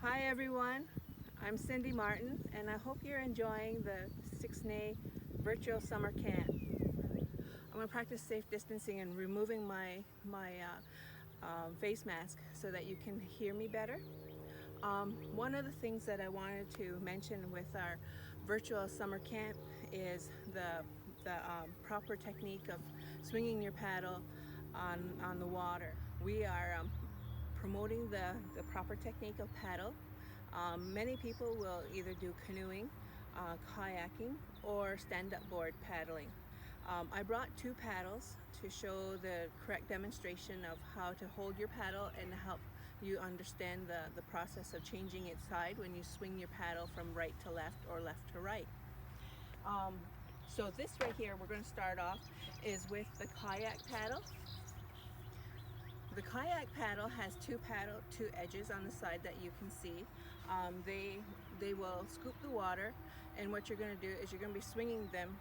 Hi everyone, I'm Cindy Martin and I hope you're enjoying the Sixnay virtual summer camp. I'm going to practice safe distancing and removing my face mask so that you can hear me better. One of the things that I wanted to mention with our virtual summer camp is the proper technique of swinging your paddle on the water. We are promoting the proper technique of paddle. Many people will either do canoeing, kayaking, or stand-up board paddling. I brought two paddles to show the correct demonstration of how to hold your paddle and help you understand the process of changing its side when you swing your paddle from right to left or left to right. So this right here, we're going to start off is with the kayak paddle. The kayak paddle has two edges on the side that you can see. They will scoop the water, and what you're going to do is you're going to be swinging them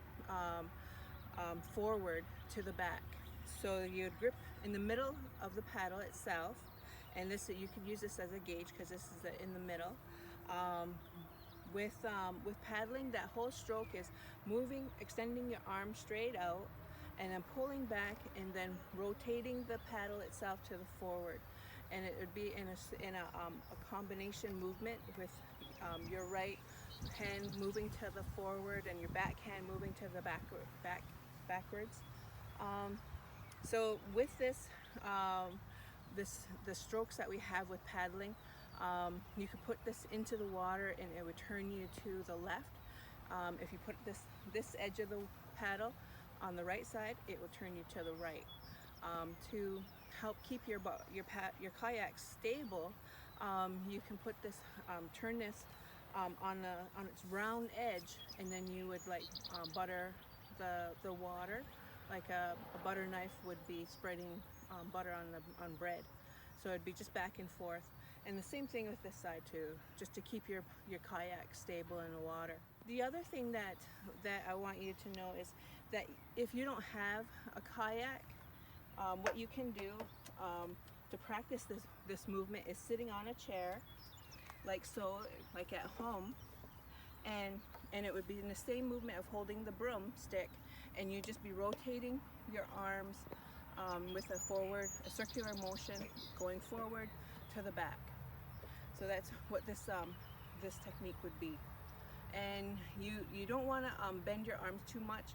forward to the back. So you'd grip in the middle of the paddle itself, and this you could use this as a gauge because this is in the middle. With paddling, that whole stroke is moving, extending your arm straight out, and then pulling back, and then rotating the paddle itself to the forward. And it would be in a combination movement with your right hand moving to the forward and your back hand moving to the backwards. So with the strokes that we have with paddling, you could put this into the water and it would turn you to the left. If you put this edge of the paddle on the right side, it will turn you to the right. To help keep your kayak stable, you can put this, turn this on its round edge, and then you would butter the water like a butter knife would be spreading butter on bread. So it'd be just back and forth. And the same thing with this side too, just to keep your kayak stable in the water. The other thing that I want you to know is that if you don't have a kayak, what you can do to practice this movement is sitting on a chair, like so, like at home, and it would be in the same movement of holding the broomstick, and you just be rotating your arms with a circular motion going forward to the back. So that's what this technique would be. And you don't want to bend your arms too much.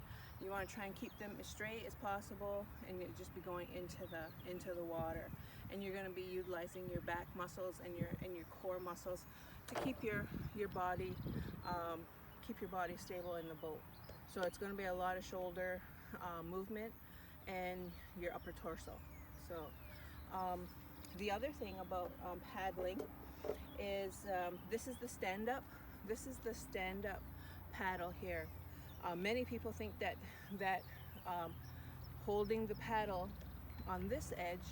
You want to try and keep them as straight as possible, and you just be going into the water. And you're going to be utilizing your back muscles and your core muscles to keep your body stable in the boat. So it's going to be a lot of shoulder movement and your upper torso. So the other thing about paddling is this is the stand-up paddle here. Many people think that holding the paddle on this edge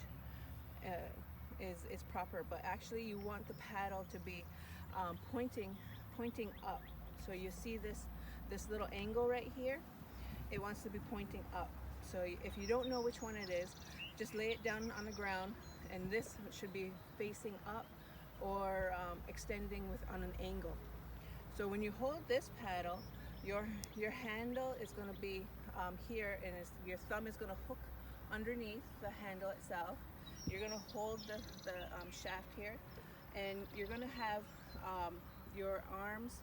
is proper, but actually you want the paddle to be pointing up. So you see this little angle right here, it wants to be pointing up. So if you don't know which one it is, just lay it down on the ground, and this should be facing up or extending on an angle. So when you hold this paddle, your handle is going to be here, and your thumb is going to hook underneath the handle itself. You're going to hold the shaft here, and you're going to have your arms,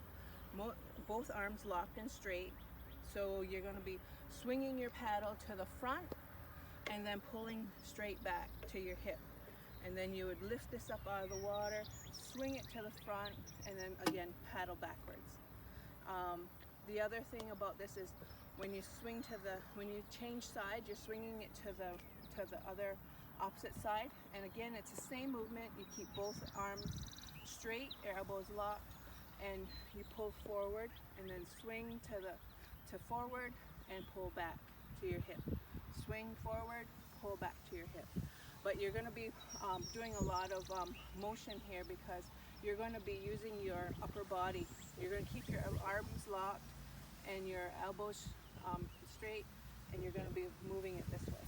both arms locked and straight. So you're going to be swinging your paddle to the front and then pulling straight back to your hip. And then you would lift this up out of the water, swing it to the front, and then again paddle backwards. The other thing about this is when you change side, you're swinging it to the other opposite side. And again, it's the same movement. You keep both arms straight, your elbows locked, and you pull forward, and then swing to forward and pull back to your hip. Swing forward, pull back to your hip. But you're going to be doing a lot of motion here because you're going to be using your upper body. You're going to keep your arms locked and your elbows straight, and you're going to be moving it this way.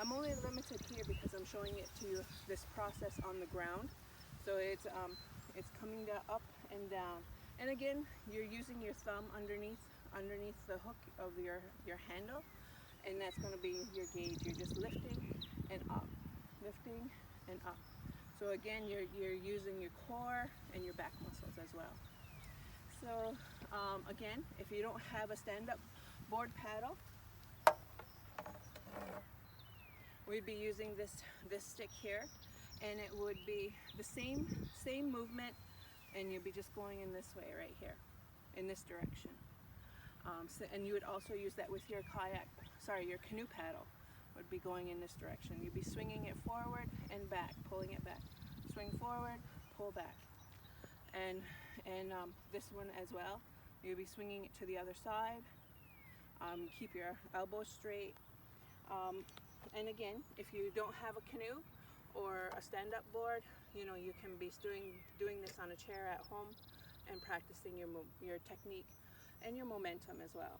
I'm only limited here because I'm showing it to you, this process on the ground. So it's It's coming up and down. And again, you're using your thumb underneath the hook of your handle, and that's going to be your gauge. You're just lifting and up, lifting and up. So again, you're using your core and your back muscles as well. So again, if you don't have a stand-up board paddle, we'd be using this stick here, and it would be the same movement, and you'd be just going in this way right here, in this direction. And you would also use that with your your canoe paddle would be going in this direction. You'd be swinging it forward and back, pulling it back. Swing forward, pull back. And this one as well, you'll be swinging it to the other side. Keep your elbows straight. And again, if you don't have a canoe or a stand-up board, you can be doing this on a chair at home and practicing your technique and your momentum as well.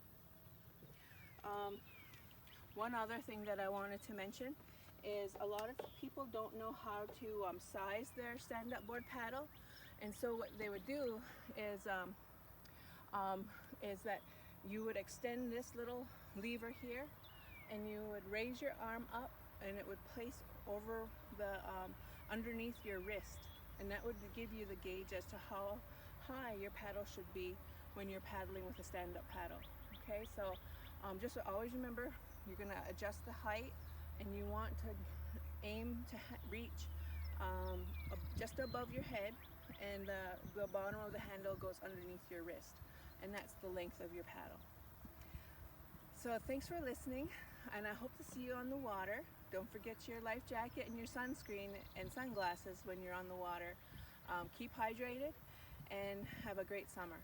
One other thing that I wanted to mention is a lot of people don't know how to size their stand-up board paddle, and so what they would do is that you would extend this little lever here, and you would raise your arm up, and it would place over the underneath your wrist, and that would give you the gauge as to how high your paddle should be when you're paddling with a stand-up paddle. Okay, so just always remember, you're going to adjust the height, and you want to aim to reach just above your head, and the bottom of the handle goes underneath your wrist, and that's the length of your paddle. So thanks for listening, and I hope to see you on the water. Don't forget your life jacket and your sunscreen and sunglasses when you're on the water. Keep hydrated and have a great summer.